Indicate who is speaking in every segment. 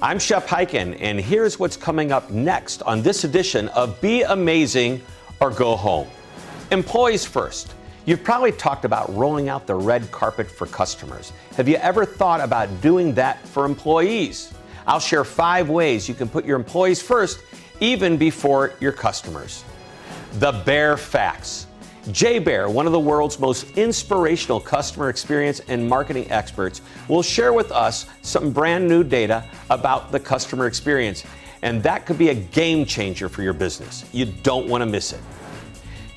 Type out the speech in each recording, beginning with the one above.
Speaker 1: I'm Shep, and here's what's coming up next on this edition of Be Amazing or Go Home. Employees first. You've probably talked about rolling out the red carpet for customers. Have you ever thought about doing that for employees? I'll share 5 ways you can put your employees first, even before your customers. The Baer Facts. Jay Baer, one of the world's most inspirational customer experience and marketing experts, will share with us some brand new data about the customer experience, and that could be a game changer for your business. You don't want to miss it.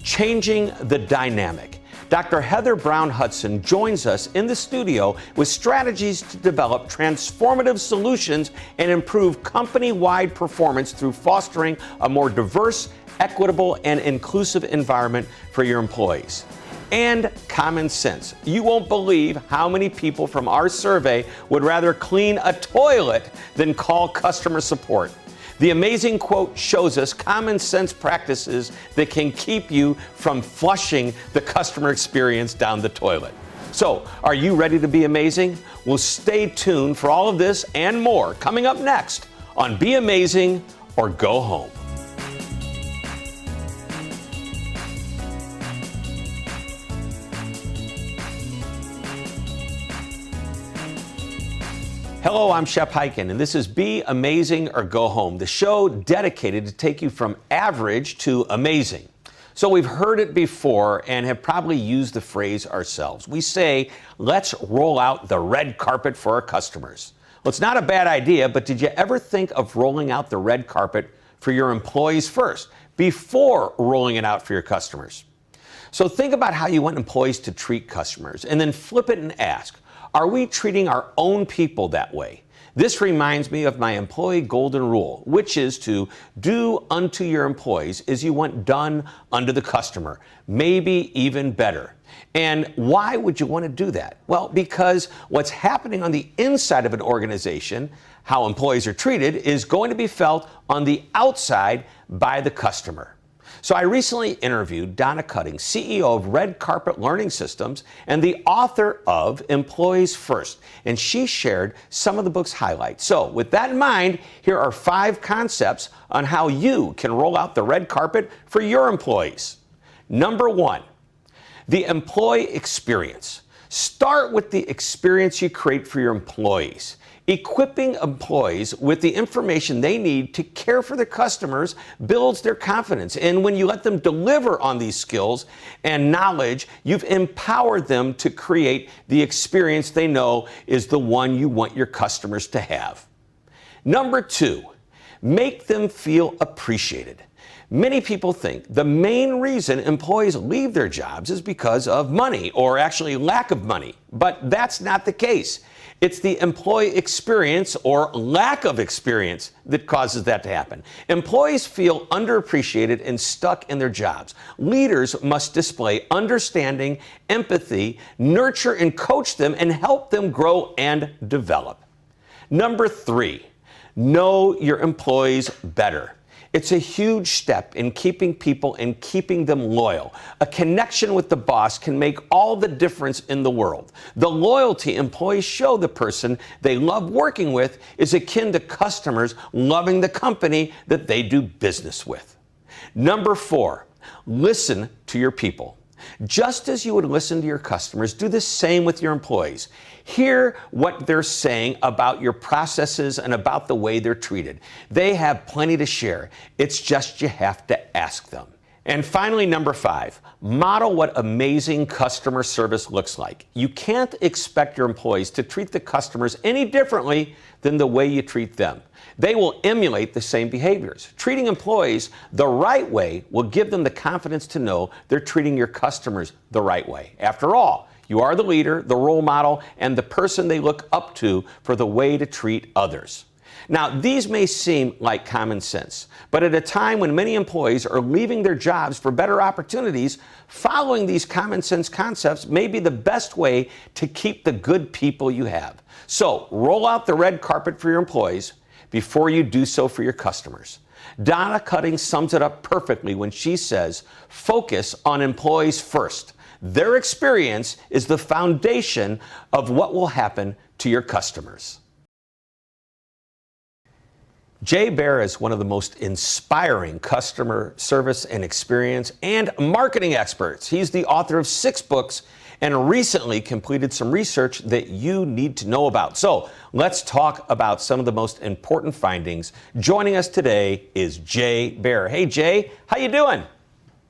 Speaker 1: Changing the dynamic. Dr. Heather Brown-Hudson joins us in the studio with strategies to develop transformative solutions and improve company-wide performance through fostering a more diverse, equitable, and inclusive environment for your employees. And common sense. You won't believe how many people from our survey would rather clean a toilet than call customer support. The amazing quote shows us common sense practices that can keep you from flushing the customer experience down the toilet. So, are you ready to be amazing? Well, stay tuned for all of this and more coming up next on Be Amazing or Go Home. Hello, I'm Shep, and this is Be Amazing or Go Home, the show dedicated to take you from average to amazing. So we've heard it before and have probably used the phrase ourselves. We say, let's roll out the red carpet for our customers. Well, it's not a bad idea, but did you ever think of rolling out the red carpet for your employees first, before rolling it out for your customers? So think about how you want employees to treat customers, and then flip it and ask, are we treating our own people that way? This reminds me of my employee golden rule, which is to do unto your employees as you want done unto the customer, maybe even better. And why would you want to do that? Well, because what's happening on the inside of an organization, how employees are treated, is going to be felt on the outside by the customer. So I recently interviewed Donna Cutting, CEO of Red Carpet Learning Systems and the author of Employees First, and she shared some of the book's highlights. So with that in mind, here are 5 concepts on how you can roll out the red carpet for your employees. Number 1, the employee experience. Start with the experience you create for your employees. Equipping employees with the information they need to care for their customers builds their confidence. And when you let them deliver on these skills and knowledge, you've empowered them to create the experience they know is the one you want your customers to have. Number 2, make them feel appreciated. Many people think the main reason employees leave their jobs is because of money, or actually lack of money. But that's not the case. It's the employee experience or lack of experience that causes that to happen. Employees feel underappreciated and stuck in their jobs. Leaders must display understanding, empathy, nurture and coach them, and help them grow and develop. Number 3, know your employees better. It's a huge step in keeping people and keeping them loyal. A connection with the boss can make all the difference in the world. The loyalty employees show the person they love working with is akin to customers loving the company that they do business with. Number 4, listen to your people. Just as you would listen to your customers, do the same with your employees. Hear what they're saying about your processes and about the way they're treated. They have plenty to share. It's just you have to ask them. And finally, number 5, model what amazing customer service looks like. You can't expect your employees to treat the customers any differently than the way you treat them. They will emulate the same behaviors. Treating employees the right way will give them the confidence to know they're treating your customers the right way. After all, you are the leader, the role model, and the person they look up to for the way to treat others. Now, these may seem like common sense, but at a time when many employees are leaving their jobs for better opportunities, following these common sense concepts may be the best way to keep the good people you have. So, roll out the red carpet for your employees before you do so for your customers. Donna Cutting sums it up perfectly when she says, focus on employees first. Their experience is the foundation of what will happen to your customers. Baer is one of the most inspiring customer service and experience and marketing experts. He's the author of 6 books and recently completed some research that you need to know about. So let's talk about some of the most important findings. Joining us today is Baer. Hey, Jay, how you doing?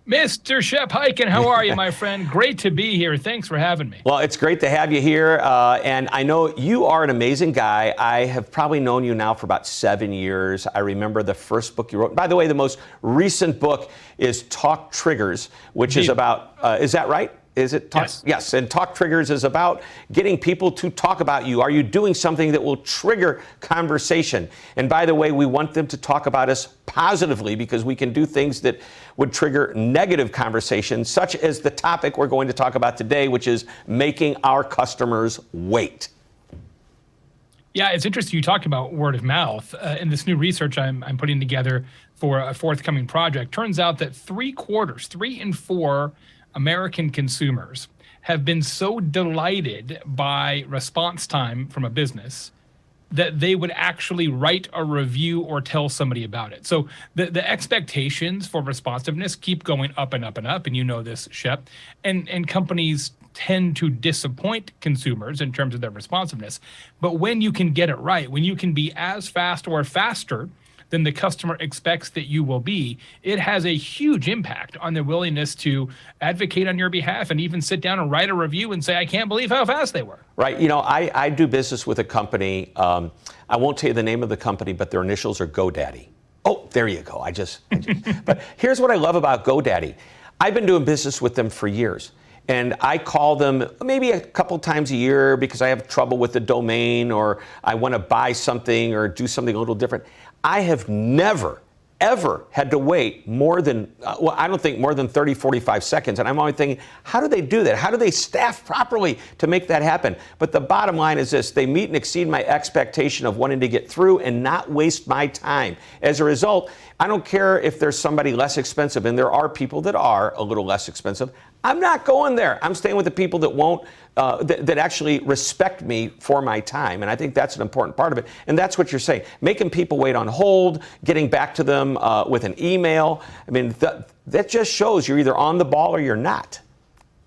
Speaker 2: Mr. Shep, how are you, my friend? Great to be here. Thanks for having me.
Speaker 1: Well, it's great to have you here. And I know you are an amazing guy. I have probably known you now for about 7 years. I remember the first book you wrote. By the way, the most recent book is Talk Triggers, which is about, is that right? Is it?
Speaker 2: Yes.
Speaker 1: Yes. And Talk Triggers is about getting people to talk about you. Are you doing something that will trigger conversation? And by the way, we want them to talk about us positively because we can do things that would trigger negative conversation, such as the topic we're going to talk about today, which is making our customers wait.
Speaker 2: Yeah, it's interesting you talked about word of mouth. In this new research I'm putting together for a forthcoming project, turns out that 3 in 4 American consumers have been so delighted by response time from a business that they would actually write a review or tell somebody about it. So the expectations for responsiveness keep going up and up and up, and you know this, Shep, and companies tend to disappoint consumers in terms of their responsiveness. But when you can get it right, when you can be as fast or faster than the customer expects that you will be, it has a huge impact on their willingness to advocate on your behalf and even sit down and write a review and say, I can't believe how fast they were.
Speaker 1: Right. You know, I do business with a company. I won't tell you the name of the company, but their initials are GoDaddy. Oh, there you go. But here's what I love about GoDaddy. I've been doing business with them for years. And I call them maybe a couple times a year because I have trouble with the domain or I want to buy something or do something a little different. I have never, ever had to wait more than, I don't think more than 30, 45 seconds. And I'm always thinking, how do they do that? How do they staff properly to make that happen? But the bottom line is this, they meet and exceed my expectation of wanting to get through and not waste my time. As a result, I don't care if there's somebody less expensive, and there are people that are a little less expensive. I'm not going there. I'm staying with the people that won't, that actually respect me for my time. And I think that's an important part of it. And that's what you're saying. Making people wait on hold, getting back to them with an email. I mean, that just shows you're either on the ball or you're not.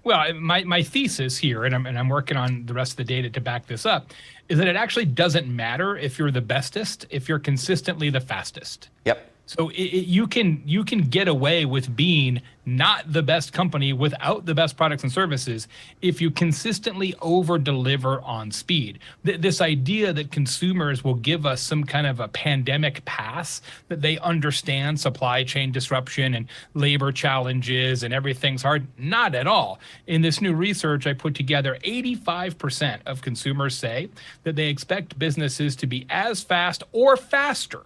Speaker 2: Well, my thesis here, and I'm working on the rest of the data to back this up, is that it actually doesn't matter if you're the bestest, if you're consistently the fastest.
Speaker 1: Yep.
Speaker 2: So you can get away with being not the best company without the best products and services if you consistently over-deliver on speed. This idea that consumers will give us some kind of a pandemic pass, that they understand supply chain disruption and labor challenges and everything's hard, not at all. In this new research I put together, 85% of consumers say that they expect businesses to be as fast or faster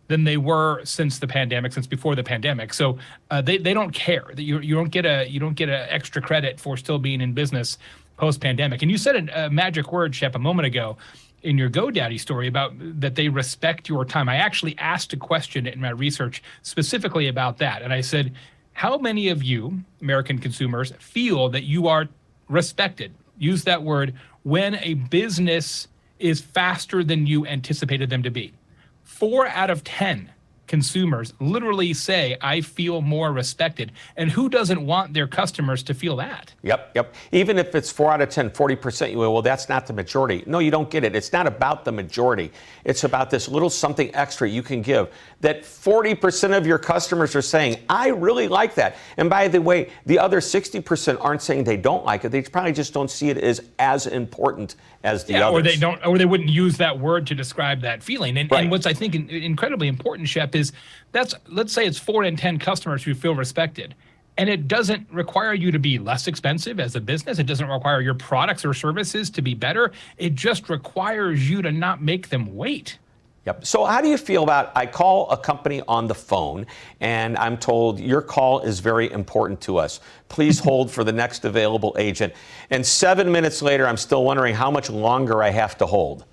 Speaker 2: than they were since before the pandemic. So they don't care that you don't get a extra credit for still being in business post-pandemic. And you said a magic word, Shep, a moment ago in your GoDaddy story about that they respect your time. I actually asked a question in my research specifically about that. And I said, how many of you, American consumers, feel that you are respected? Use that word when a business is faster than you anticipated them to be. 4 out of 10 consumers literally say, I feel more respected. And who doesn't want their customers to feel that?
Speaker 1: Yep. Even if it's 4 out of 10, 40%, you go, well, that's not the majority. No, you don't get it. It's not about the majority. It's about this little something extra you can give that 40% of your customers are saying, I really like that. And by the way, the other 60% aren't saying they don't like it. They probably just don't see it as important as the others.
Speaker 2: Or they wouldn't use that word to describe that feeling. And,
Speaker 1: right.
Speaker 2: And what's I think incredibly important, Shep, is let's say it's 4 in 10 customers who feel respected. And it doesn't require you to be less expensive as a business. It doesn't require your products or services to be better. It just requires you to not make them wait.
Speaker 1: Yep. So how do you feel about, I call a company on the phone and I'm told your call is very important to us. Please hold for the next available agent. And 7 minutes later, I'm still wondering how much longer I have to hold.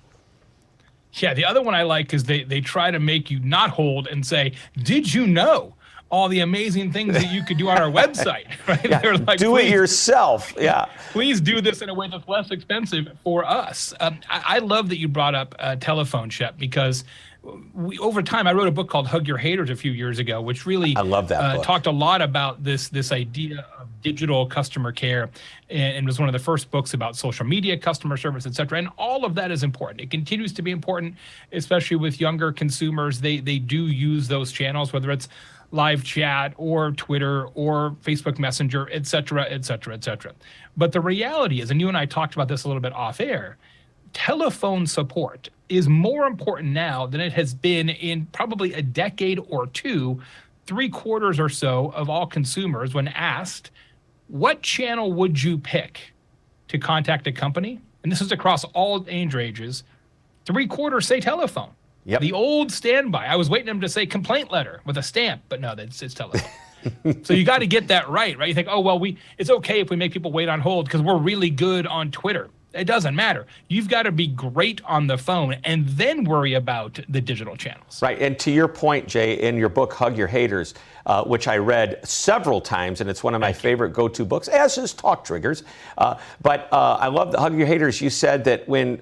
Speaker 2: Yeah, the other one I like is they try to make you not hold and say, did you know all the amazing things that you could do on our website? Right?
Speaker 1: Yeah,
Speaker 2: They're like,
Speaker 1: do it yourself. Yeah.
Speaker 2: Please do this in a way that's less expensive for us. I love that you brought up telephone, Shep, because over time, I wrote a book called Hug Your Haters a few years ago, which really
Speaker 1: I love that book.
Speaker 2: Talked a lot about this idea of digital customer care, and was one of the first books about social media, customer service, et cetera. And all of that is important. It continues to be important, especially with younger consumers. They do use those channels, whether it's live chat or Twitter or Facebook Messenger, et cetera, et cetera, et cetera. But the reality is, and you and I talked about this a little bit off air, telephone support is more important now than it has been in probably a decade or two. 3/4 or so of all consumers, when asked, what channel would you pick to contact a company? And this is across all age ranges. 3/4 say telephone.
Speaker 1: Yep.
Speaker 2: The old standby. I was waiting them to say complaint letter with a stamp, but no, it's telephone. So you got to get that right? You think, oh, well, it's okay if we make people wait on hold because we're really good on Twitter. It doesn't matter. You've got to be great on the phone and then worry about the digital channels.
Speaker 1: Right. And to your point, Jay, in your book, Hug Your Haters, which I read several times, and it's one of my favorite go-to books, as is Talk Triggers. But I love the Hug Your Haters. You said that when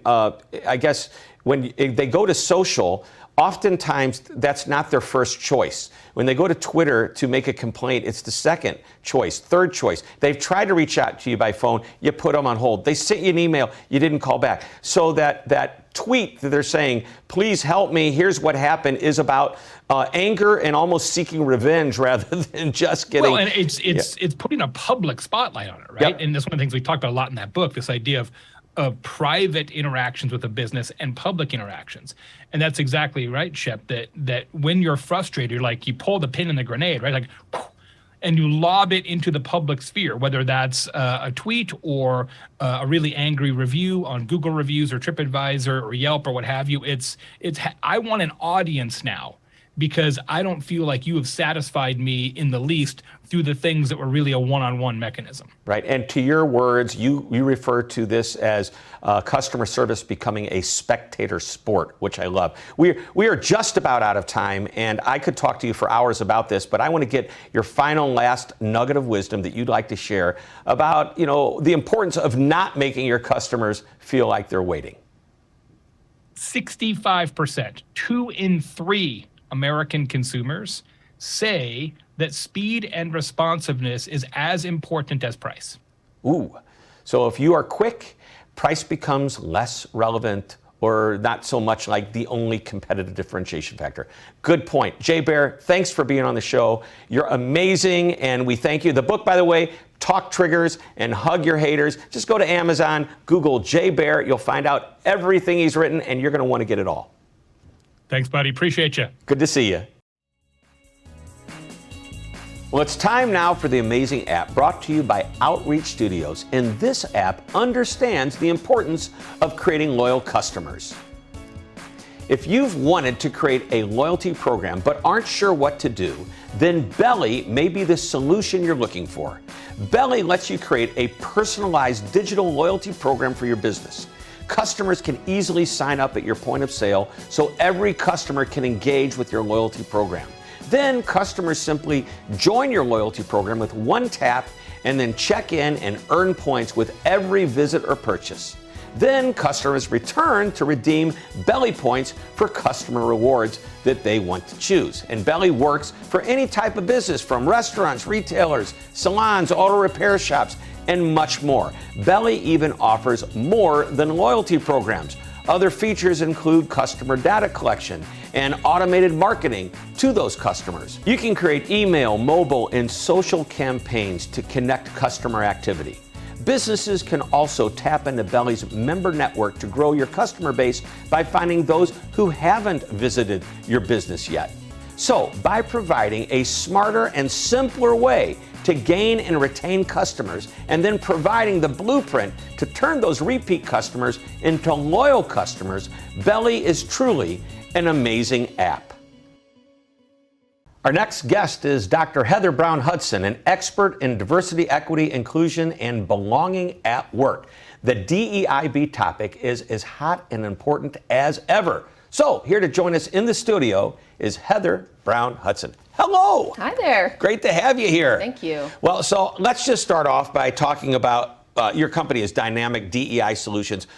Speaker 1: they go to social, oftentimes that's not their first choice. When they go to Twitter to make a complaint, it's the second choice, third choice. They've tried to reach out to you by phone, you put them on hold. They sent you an email, you didn't call back. So that tweet that they're saying, please help me, here's what happened, is about anger and almost seeking revenge rather than just getting...
Speaker 2: Well, and it's putting a public spotlight on it, right? Yep. And that's one of the things we talked about a lot in that book, this idea of private interactions with a business and public interactions. And that's exactly right, Shep, that when you're frustrated, like you pull the pin in the grenade, right? Like, and you lob it into the public sphere, whether that's a tweet or a really angry review on Google Reviews or TripAdvisor or Yelp or what have you. I want an audience now, because I don't feel like you have satisfied me in the least through the things that were really a one-on-one mechanism.
Speaker 1: Right, and to your words, you refer to this as customer service becoming a spectator sport, which I love. We are just about out of time, and I could talk to you for hours about this, but I want to get your final last nugget of wisdom that you'd like to share about, the importance of not making your customers feel like they're waiting.
Speaker 2: 65%, 2 in 3 American consumers say that speed and responsiveness is as important as price.
Speaker 1: Ooh, so if you are quick, price becomes less relevant or not so much like the only competitive differentiation factor. Good point. Jay Baer, thanks for being on the show. You're amazing, and we thank you. The book, by the way, Talk Triggers and Hug Your Haters. Just go to Amazon, Google Jay Baer. You'll find out everything he's written, and you're going to want to get it all.
Speaker 2: Thanks, buddy. Appreciate you.
Speaker 1: Good to see you. Well, it's time now for the amazing app brought to you by Outreach Studios. And this app understands the importance of creating loyal customers. If you've wanted to create a loyalty program but aren't sure what to do, then Belly may be the solution you're looking for. Belly lets you create a personalized digital loyalty program for your business. Customers can easily sign up at your point of sale, so every customer can engage with your loyalty program. Then customers simply join your loyalty program with one tap and then check in and earn points with every visit or purchase. Then customers return to redeem Belly points for customer rewards that they want to choose. And Belly works for any type of business, from restaurants, retailers, salons, auto repair shops, and much more. Belly even offers more than loyalty programs. Other features include customer data collection and automated marketing to those customers. You can create email, mobile, and social campaigns to connect customer activity. Businesses can also tap into Belly's member network to grow your customer base by finding those who haven't visited your business yet. So, by providing a smarter and simpler way to gain and retain customers, and then providing the blueprint to turn those repeat customers into loyal customers, Belly is truly an amazing app. Our next guest is Dr. Heather Brown-Hudson, an expert in diversity, equity, inclusion, and belonging at work. The DEIB topic is as hot and important as ever. So, here to join us in the studio is Heather Brown-Hudson. Hello.
Speaker 3: Hi there.
Speaker 1: Great to have you here.
Speaker 3: Thank you.
Speaker 1: Well, so let's just start off by talking about your company is Dynamic DEI Solutions.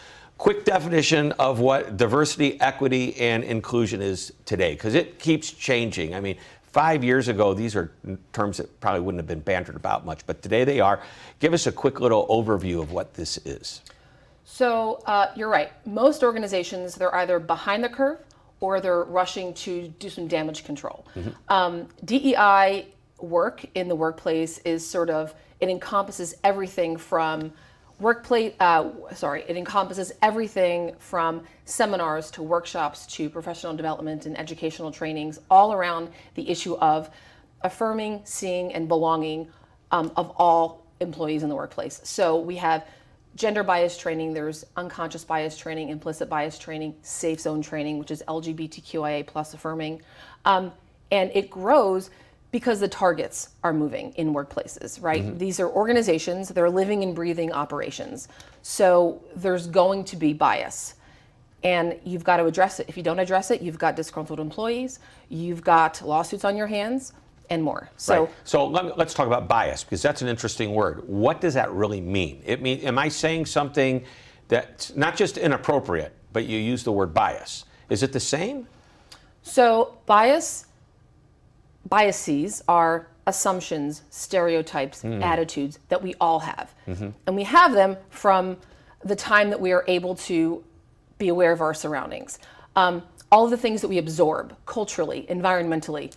Speaker 1: quick definition of what diversity, equity, and inclusion is today, because it keeps changing. I mean, 5 years ago, these are terms that probably wouldn't have been bantered about much, but today they are. Give us a quick little overview of what this is.
Speaker 3: So you're right. Most organizations, they're either behind the curve or they're rushing to do some damage control. DEI work in the workplace is sort of, it encompasses everything from it encompasses everything from seminars to workshops to professional development and educational trainings, all around the issue of affirming, seeing, and belonging of all employees in the workplace. So we have gender bias training, there's unconscious bias training, implicit bias training, safe zone training, which is LGBTQIA plus affirming. And it grows because the targets are moving in workplaces, right? These are organizations, they're living and breathing operations. So there's going to be bias. And you've got to address it. If you don't address it, you've got disgruntled employees, you've got lawsuits on your hands, and more. So,
Speaker 1: right. So let's talk about bias, because that's an interesting word. What does that really mean? Am I saying something that's not just inappropriate, but you use the word bias? Is it the same?
Speaker 3: So biases are assumptions, stereotypes, attitudes that we all have. And we have them from the time that we are able to be aware of our surroundings. All of the things that we absorb culturally, environmentally,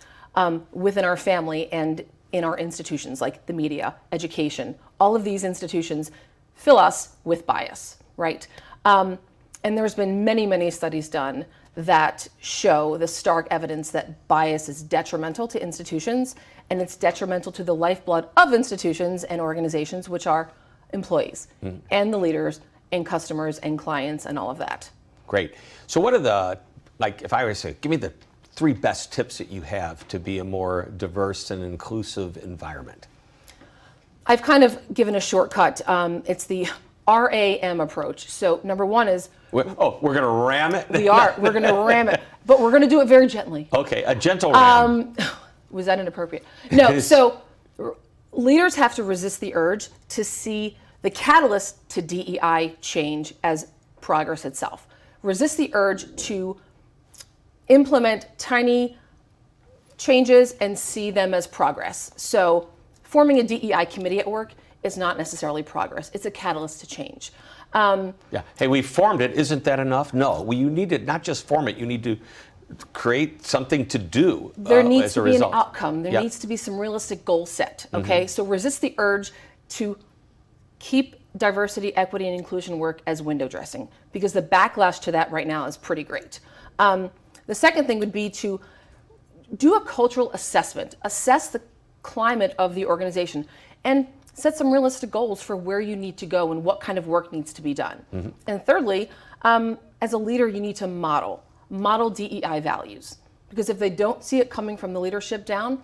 Speaker 3: within our family and in our institutions like the media, education, all of these institutions fill us with bias, right? And there's been many, many studies done that show the stark evidence that bias is detrimental to institutions, and it's detrimental to the lifeblood of institutions and organizations, which are employees and the leaders and customers and clients and all of that.
Speaker 1: Great. So what are the, like, if I were to say, give me the 3 best tips that you have to be a more diverse and inclusive environment?
Speaker 3: I've kind of given a shortcut. It's the RAM approach. So number 1 is,
Speaker 1: we're going to ram it?
Speaker 3: we're going to ram it, but we're going to do it very gently.
Speaker 1: Okay, a gentle ram.
Speaker 3: Was that inappropriate? No, so leaders have to resist the urge to see the catalyst to DEI change as progress itself. Resist the urge to implement tiny changes and see them as progress. So forming a DEI committee at work is not necessarily progress. It's a catalyst to change.
Speaker 1: Yeah. Hey, we formed it. Isn't that enough? No. Well, you need to not just form it. You need to create something to do.
Speaker 3: There needs
Speaker 1: as
Speaker 3: to
Speaker 1: a
Speaker 3: be
Speaker 1: result.
Speaker 3: an outcome. There needs to be some realistic goal set. Okay. So resist the urge to keep diversity, equity, and inclusion work as window dressing, because the backlash to that right now is pretty great. The second thing would be to do a cultural assessment, assess the climate of the organization, and set some realistic goals for where you need to go and what kind of work needs to be done. And thirdly, as a leader, you need to model DEI values, because if they don't see it coming from the leadership down,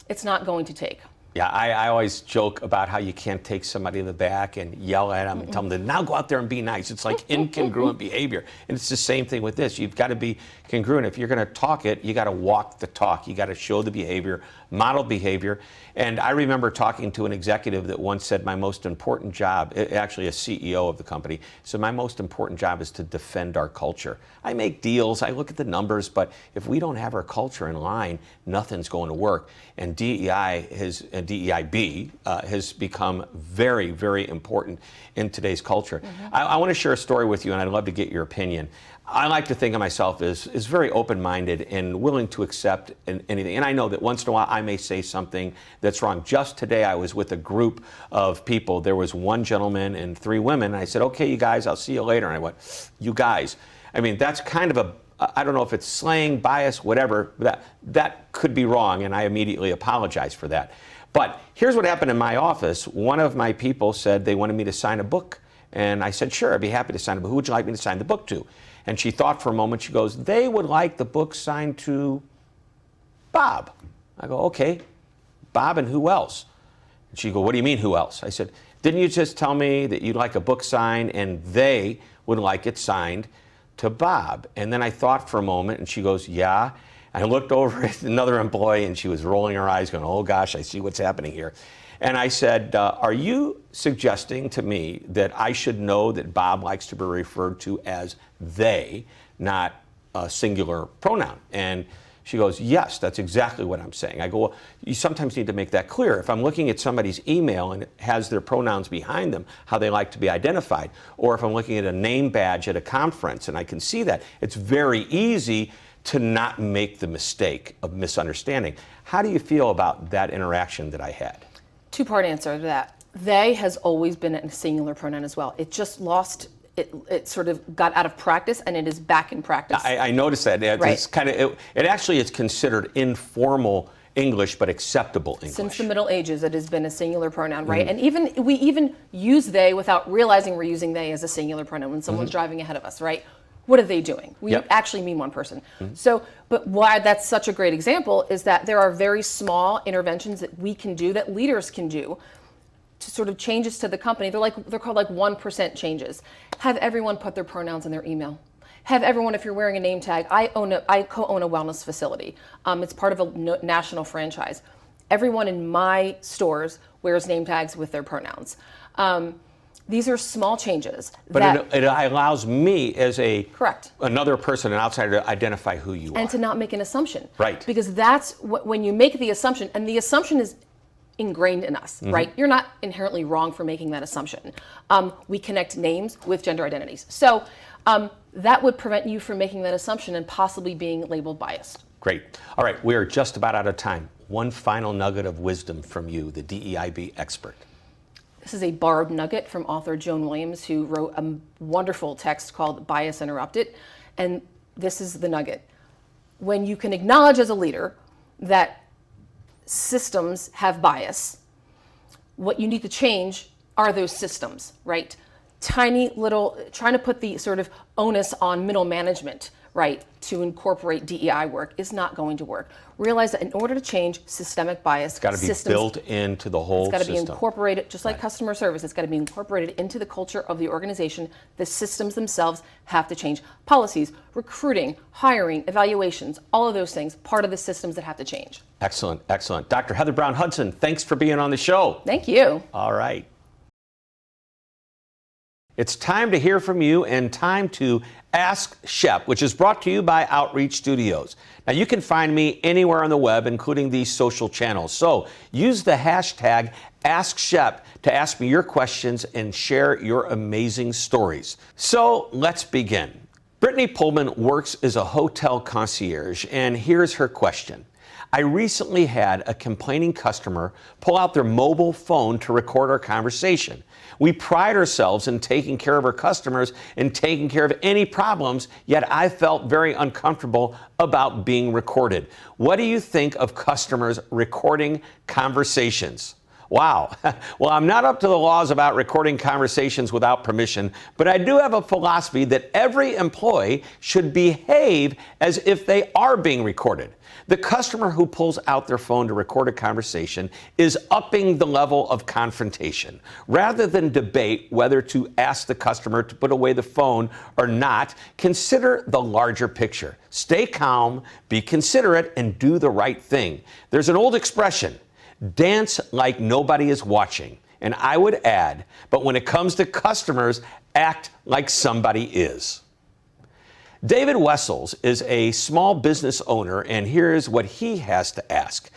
Speaker 3: it's not going to take.
Speaker 1: Yeah, I always joke about how you can't take somebody in the back and yell at them and tell them to now go out there and be nice. It's like incongruent behavior. And it's the same thing with this. You've got to be congruent. If you're going to talk it, you got to walk the talk. You got to show the behavior, model behavior. And I remember talking to an executive that once said, my most important job, actually a CEO of the company, said my most important job is to defend our culture. I make deals, I look at the numbers, but if we don't have our culture in line, nothing's going to work. And DEIB has become very, very important in today's culture. I want to share a story with you, and I'd love to get your opinion. I like to think of myself as very open-minded and willing to accept anything. And I know that once in a while I may say something that's wrong. Just today I was with a group of people. There was 1 gentleman and 3 women. And I said, okay, you guys, I'll see you later. And I went, you guys. I mean, that's kind of I don't know if it's slang, bias, whatever. That could be wrong, and I immediately apologize for that. But here's what happened in my office. One of my people said they wanted me to sign a book. And I said, sure, I'd be happy to sign a book. Who would you like me to sign the book to? And she thought for a moment. She goes, they would like the book signed to Bob. I go, okay, Bob and who else? And she go, what do you mean who else? I said, didn't you just tell me that you'd like a book signed and they would like it signed to Bob? And then I thought for a moment and she goes, yeah. I looked over at another employee and she was rolling her eyes going, oh gosh, I see what's happening here. And I said, are you suggesting to me that I should know that Bob likes to be referred to as they, not a singular pronoun? And she goes, yes, that's exactly what I'm saying. I go, well, you sometimes need to make that clear. If I'm looking at somebody's email and it has their pronouns behind them, how they like to be identified, or if I'm looking at a name badge at a conference and I can see that, it's very easy to not make the mistake of misunderstanding. How do you feel about that interaction that I had?
Speaker 3: Two-part answer to that. They has always been a singular pronoun as well. It just lost. It sort of got out of practice, and it is back in practice.
Speaker 1: I noticed that.
Speaker 3: Right.
Speaker 1: It's kind of it actually is considered informal English, but acceptable English.
Speaker 3: Since the Middle Ages, it has been a singular pronoun, right? And we even use they without realizing we're using they as a singular pronoun when someone's driving ahead of us, right? What are they doing? We actually mean one person. So, but why that's such a great example is that there are very small interventions that we can do, that leaders can do, to sort of changes to the company. They're called like 1% changes. Have everyone put their pronouns in their email. Have everyone, if you're wearing a name tag, I co-own a wellness facility. It's part of a national franchise. Everyone in my stores wears name tags with their pronouns. These are small changes.
Speaker 1: But it allows me as another person, an outsider, to identify who you are.
Speaker 3: And to not make an assumption.
Speaker 1: Right.
Speaker 3: Because that's when you make the assumption, and the assumption is ingrained in us, right? You're not inherently wrong for making that assumption. We connect names with gender identities. So that would prevent you from making that assumption and possibly being labeled biased.
Speaker 1: Great. All right, we are just about out of time. One final nugget of wisdom from you, the DEIB expert.
Speaker 3: This is a borrowed nugget from author Joan Williams, who wrote a wonderful text called Bias Interrupted. And this is the nugget. When you can acknowledge as a leader that systems have bias, what you need to change are those systems, right? Tiny little, trying to put the sort of onus on middle management, right, to incorporate DEI work is not going to work. Realize that in order to change systemic bias,
Speaker 1: it's got to be built into the whole system.
Speaker 3: It's got to be incorporated, just like customer service, it's got to be incorporated into the culture of the organization. The systems themselves have to change. Policies, recruiting, hiring, evaluations, all of those things, part of the systems that have to change.
Speaker 1: Excellent, excellent. Dr. Heather Brown-Hudson, thanks for being on the show.
Speaker 3: Thank you.
Speaker 1: All right. It's time to hear from you and time to Ask Shep, which is brought to you by Outreach Studios. Now, you can find me anywhere on the web, including these social channels. So use the hashtag AskShep to ask me your questions and share your amazing stories. So let's begin. Brittany Pullman works as a hotel concierge, and here's her question. I recently had a complaining customer pull out their mobile phone to record our conversation. We pride ourselves in taking care of our customers and taking care of any problems, yet I felt very uncomfortable about being recorded. What do you think of customers recording conversations? Wow. Well, I'm not up to the laws about recording conversations without permission, but I do have a philosophy that every employee should behave as if they are being recorded. The customer who pulls out their phone to record a conversation is upping the level of confrontation. Rather than debate whether to ask the customer to put away the phone or not, consider the larger picture. Stay calm, be considerate, and do the right thing. There's an old expression, dance like nobody is watching. And I would add, but when it comes to customers, act like somebody is. David Wessels is a small business owner, and here's what he has to ask.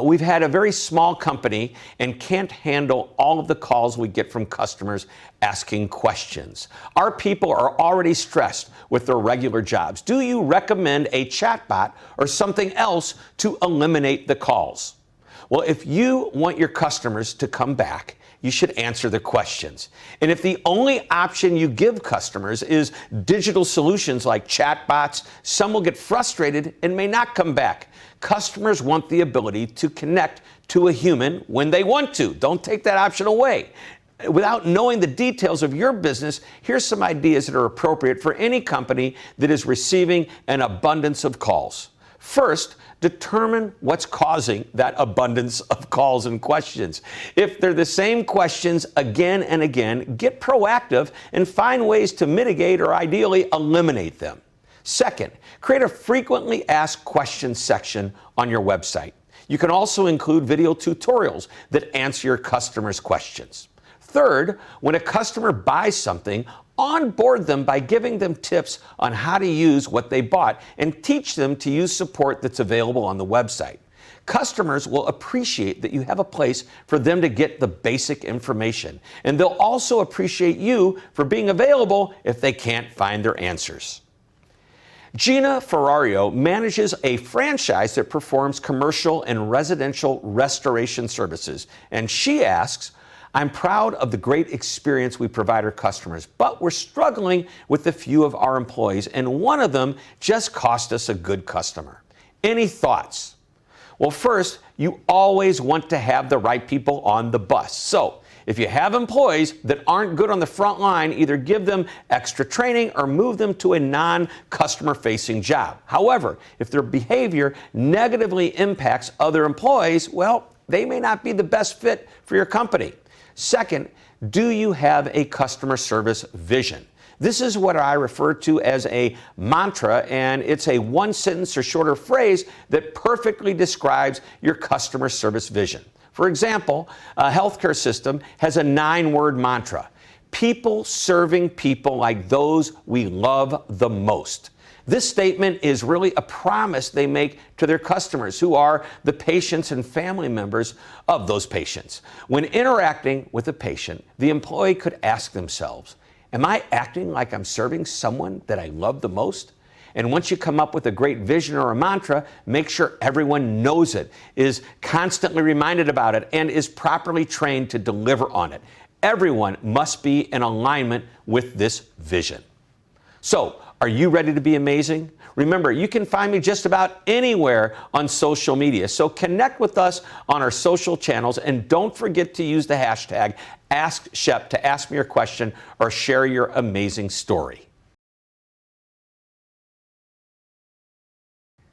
Speaker 1: We've had a very small company and can't handle all of the calls we get from customers asking questions. Our people are already stressed with their regular jobs. Do you recommend a chatbot or something else to eliminate the calls? Well, if you want your customers to come back, you should answer the questions. And if the only option you give customers is digital solutions like chatbots, some will get frustrated and may not come back. Customers want the ability to connect to a human when they want to. Don't take that option away. Without knowing the details of your business, here's some ideas that are appropriate for any company that is receiving an abundance of calls. First, determine what's causing that abundance of calls and questions. If they're the same questions again and again, get proactive and find ways to mitigate or ideally eliminate them. Second, create a frequently asked questions section on your website. You can also include video tutorials that answer your customers' questions. Third, when a customer buys something, onboard them by giving them tips on how to use what they bought and teach them to use support that's available on the website. Customers will appreciate that you have a place for them to get the basic information, and they'll also appreciate you for being available if they can't find their answers. Gina Ferrario manages a franchise that performs commercial and residential restoration services, and she asks, I'm proud of the great experience we provide our customers, but we're struggling with a few of our employees, and one of them just cost us a good customer. Any thoughts? Well, first, you always want to have the right people on the bus. So, if you have employees that aren't good on the front line, either give them extra training or move them to a non-customer facing job. However, if their behavior negatively impacts other employees, well, they may not be the best fit for your company. Second, do you have a customer service vision? This is what I refer to as a mantra, and it's a one sentence or shorter phrase that perfectly describes your customer service vision. For example, a healthcare system has a 9-word mantra: people serving people like those we love the most. This statement is really a promise they make to their customers, who are the patients and family members of those patients. When interacting with a patient, the employee could ask themselves, am I acting like I'm serving someone that I love the most? And once you come up with a great vision or a mantra, make sure everyone knows it, is constantly reminded about it, and is properly trained to deliver on it. Everyone must be in alignment with this vision. So, are you ready to be amazing? Remember, you can find me just about anywhere on social media. So connect with us on our social channels, and don't forget to use the hashtag AskShep to ask me your question or share your amazing story.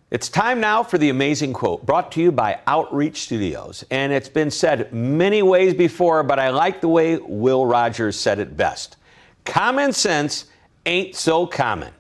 Speaker 1: It's time now for the amazing quote, brought to you by Outreach Studios. And it's been said many ways before, but I like the way Will Rogers said it best. Common sense ain't so common.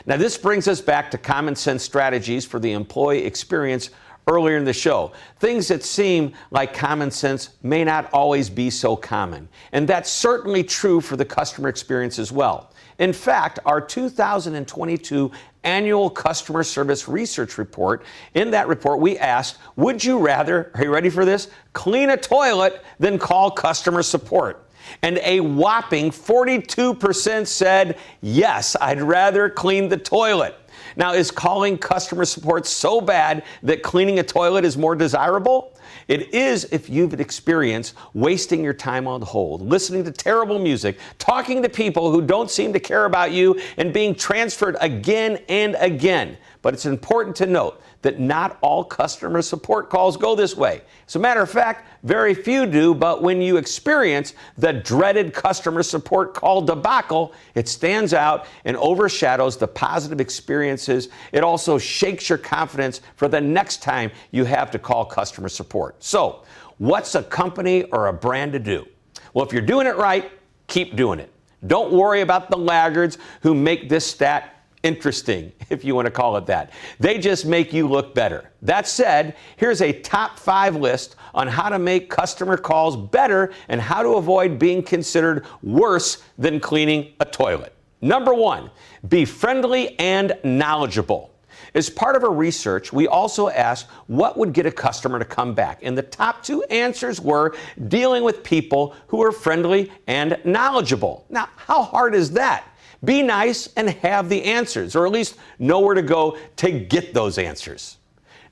Speaker 1: Now, this brings us back to common sense strategies for the employee experience earlier in the show. Things that seem like common sense may not always be so common. And that's certainly true for the customer experience as well. In fact, our 2022 annual customer service research report, in that report we asked, would you rather, are you ready for this, clean a toilet than call customer support? And a whopping 42% said, yes, I'd rather clean the toilet. Now, is calling customer support so bad that cleaning a toilet is more desirable? It is if you've experienced wasting your time on hold, listening to terrible music, talking to people who don't seem to care about you, and being transferred again and again. But it's important to note that not all customer support calls go this way. As a matter of fact, very few do, but when you experience the dreaded customer support call debacle, it stands out and overshadows the positive experiences. It also shakes your confidence for the next time you have to call customer support. So, what's a company or a brand to do? Well, if you're doing it right, keep doing it. Don't worry about the laggards who make this stat interesting, if you want to call it that. They just make you look better. That said, here's a top 5 list on how to make customer calls better and how to avoid being considered worse than cleaning a toilet. Number 1, be friendly and knowledgeable. As part of our research, we also asked what would get a customer to come back. And the top 2 answers were dealing with people who are friendly and knowledgeable. Now, how hard is that? Be nice and have the answers, or at least know where to go to get those answers.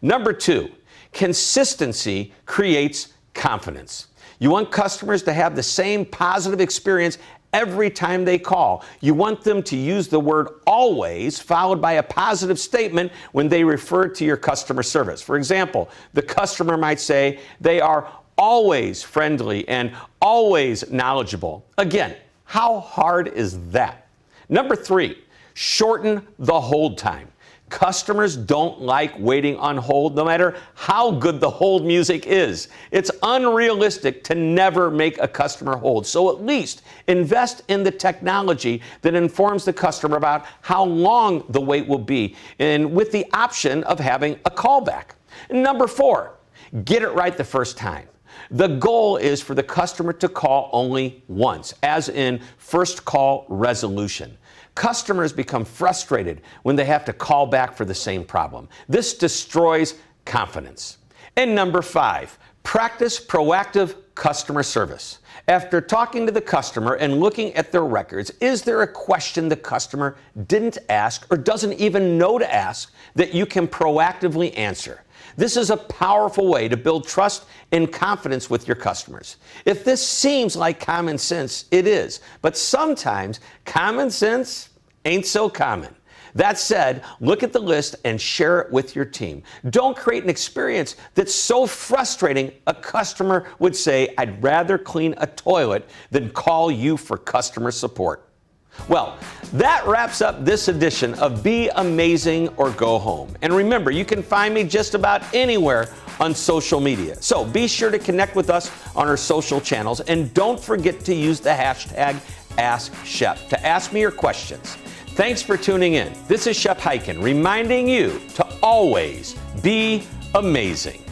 Speaker 1: Number 2, consistency creates confidence. You want customers to have the same positive experience every time they call. You want them to use the word always, followed by a positive statement when they refer to your customer service. For example, the customer might say they are always friendly and always knowledgeable. Again, how hard is that? Number 3, shorten the hold time. Customers don't like waiting on hold, no matter how good the hold music is. It's unrealistic to never make a customer hold. So at least invest in the technology that informs the customer about how long the wait will be, and with the option of having a callback. Number 4, Get it right the first time. The goal is for the customer to call only once, as in first call resolution. Customers become frustrated when they have to call back for the same problem. This destroys confidence. And number 5, practice proactive customer service. After talking to the customer and looking at their records, is there a question the customer didn't ask or doesn't even know to ask that you can proactively answer? This is a powerful way to build trust and confidence with your customers. If this seems like common sense, it is. But sometimes common sense ain't so common. That said, look at the list and share it with your team. Don't create an experience that's so frustrating a customer would say, I'd rather clean a toilet than call you for customer support. Well, that wraps up this edition of Be Amazing or Go Home. And remember, you can find me just about anywhere on social media. So be sure to connect with us on our social channels, and don't forget to use the hashtag AskShep to ask me your questions. Thanks for tuning in. This is Shep reminding you to always be amazing.